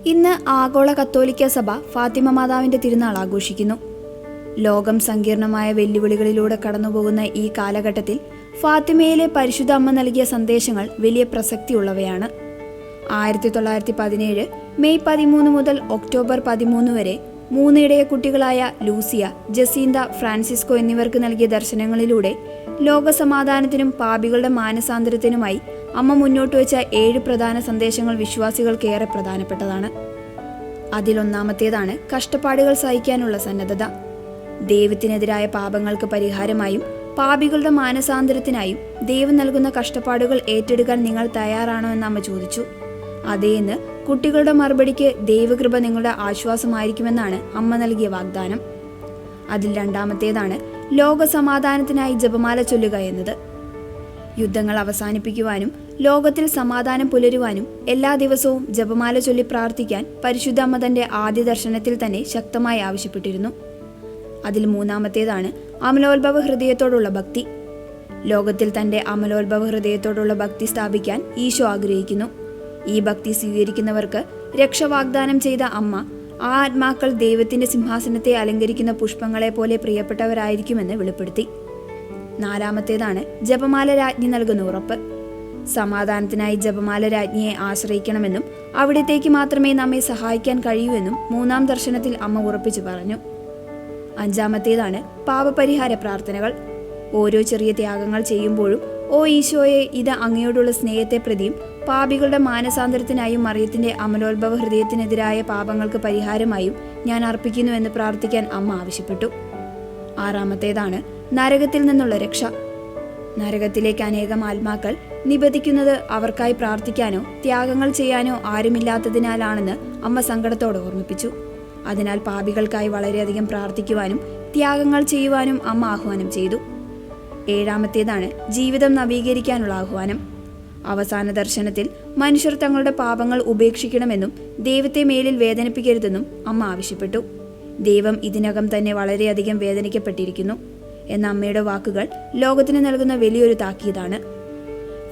ഇന്ന് ആഗോള കത്തോലിക്ക സഭ ഫാത്തിമ മാതാവിന്റെ തിരുനാൾ ആഘോഷിക്കുന്നു. ലോകം സങ്കീർണമായ വെല്ലുവിളികളിലൂടെ കടന്നുപോകുന്ന ഈ കാലഘട്ടത്തിൽ ഫാത്തിമയിലെ പരിശുദ്ധ അമ്മ നൽകിയ സന്ദേശങ്ങൾ വലിയ പ്രസക്തിയുള്ളവയാണ്. 1917 മെയ് 13 മുതൽ ഒക്ടോബർ 13 വരെ 3 ഇടയ കുട്ടികളായ ലൂസിയ, ജസീന്ത, ഫ്രാൻസിസ്കോ എന്നിവർക്ക് നൽകിയ ദർശനങ്ങളിലൂടെ ലോകസമാധാനത്തിനും പാപികളുടെ മാനസാന്തരത്തിനുമായി അമ്മ മുന്നോട്ട് വെച്ച 7 പ്രധാന സന്ദേശങ്ങൾ വിശ്വാസികൾക്ക് ഏറെ പ്രധാനപ്പെട്ടതാണ്. അതിലൊന്നാമത്തേതാണ് കഷ്ടപ്പാടുകൾ സഹിക്കാനുള്ള സന്നദ്ധത. ദൈവത്തിനെതിരായ പാപങ്ങൾക്ക് പരിഹാരമായും പാപികളുടെ മാനസാന്തരത്തിനായും ദൈവം നൽകുന്ന കഷ്ടപ്പാടുകൾ ഏറ്റെടുക്കാൻ നിങ്ങൾ തയ്യാറാണോ എന്ന് അമ്മ ചോദിച്ചു. അതേന്ന് കുട്ടികളുടെ മറുപടിക്ക് ദൈവകൃപ നിങ്ങളുടെ ആശ്വാസമായിരിക്കുമെന്നാണ് അമ്മ നൽകിയ വാഗ്ദാനം. അതിൽ രണ്ടാമത്തേതാണ് ലോകസമാധാനത്തിനായി ജപമാല ചൊല്ലുക എന്നത്. യുദ്ധങ്ങൾ അവസാനിപ്പിക്കുവാനും ലോകത്തിൽ സമാധാനം പുലരുവാനും എല്ലാ ദിവസവും ജപമാല ചൊല്ലി പ്രാർത്ഥിക്കാൻ പരിശുദ്ധ അമ്മ തന്റെ ആദ്യ ദർശനത്തിൽ തന്നെ ശക്തമായി ആവശ്യപ്പെട്ടിരുന്നു. അതിൽ മൂന്നാമത്തേതാണ് അമലോത്ഭവ ഹൃദയത്തോടുള്ള ഭക്തി. ലോകത്തിൽ തന്റെ അമലോത്ഭവ ഹൃദയത്തോടുള്ള ഭക്തി സ്ഥാപിക്കാൻ ഈശോ ആഗ്രഹിക്കുന്നു. ഈ ഭക്തി സ്വീകരിക്കുന്നവർക്ക് രക്ഷ വാഗ്ദാനം ചെയ്ത അമ്മ ആ ആത്മാക്കൾ ദൈവത്തിന്റെ സിംഹാസനത്തെ അലങ്കരിക്കുന്ന പുഷ്പങ്ങളെ പോലെ പ്രിയപ്പെട്ടവരായിരിക്കുമെന്ന് വെളിപ്പെടുത്തി. നാലാമത്തേതാണ് ജപമാല രാജ്ഞി നൽകുന്ന ഉറപ്പ്. സമാധാനത്തിനായി ജപമാല രാജ്ഞിയെ ആശ്രയിക്കണമെന്നും അവിടത്തേക്ക് മാത്രമേ നമ്മെ സഹായിക്കാൻ കഴിയൂ എന്നും മൂന്നാം ദർശനത്തിൽ അമ്മ ഉറപ്പിച്ചു പറഞ്ഞു. അഞ്ചാമത്തേതാണ് പാപപരിഹാര പ്രാർത്ഥനകൾ. ഓരോ ചെറിയ ത്യാഗങ്ങൾ ചെയ്യുമ്പോഴും ഓ ഈശോയെ, ഇത് അങ്ങയോടുള്ള സ്നേഹത്തെ പ്രതിയും പാപികളുടെ മാനസാന്തരത്തിനായും മറിയത്തിന്റെ അമലോത്ഭവ ഹൃദയത്തിനെതിരായ പാപങ്ങൾക്ക് പരിഹാരമായും ഞാൻ അർപ്പിക്കുന്നു എന്ന് പ്രാർത്ഥിക്കാൻ അമ്മ ആവശ്യപ്പെട്ടു. ആറാമത്തേതാണ് നരകത്തിൽ നിന്നുള്ള രക്ഷ. നരകത്തിലേക്ക് അനേകം ആത്മാക്കൾ നിബന്ധിക്കുന്നത് അവർക്കായി പ്രാർത്ഥിക്കാനോ ത്യാഗങ്ങൾ ചെയ്യാനോ ആരുമില്ലാത്തതിനാലാണെന്ന് അമ്മ സങ്കടത്തോടെ ഓർമ്മിപ്പിച്ചു. അതിനാൽ പാപികൾക്കായി വളരെയധികം പ്രാർത്ഥിക്കുവാനും ത്യാഗങ്ങൾ ചെയ്യുവാനും അമ്മ ആഹ്വാനം ചെയ്തു. ഏഴാമത്തേതാണ് ജീവിതം നവീകരിക്കാനുള്ള ആഹ്വാനം. അവസാന ദർശനത്തിൽ മനുഷ്യർ തങ്ങളുടെ പാപങ്ങൾ ഉപേക്ഷിക്കണമെന്നും ദൈവത്തെ മേലിൽ വേദനിപ്പിക്കരുതെന്നും അമ്മ ആവശ്യപ്പെട്ടു. ദൈവം ഇതിനകം തന്നെ വളരെയധികം വേദനിക്കപ്പെട്ടിരിക്കുന്നു എന്ന അമ്മയുടെ വാക്കുകൾ ലോകത്തിന് നൽകുന്ന വലിയൊരു താക്കീതാണ്.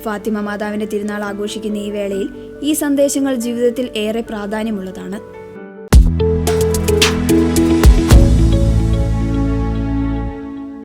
ഫാത്തിമ മാതാവിന്റെ തിരുനാൾ ആഘോഷിക്കുന്ന ഈ വേളയിൽ ഈ സന്ദേശങ്ങൾ ജീവിതത്തിൽ ഏറെ പ്രാധാന്യമുള്ളതാണ്.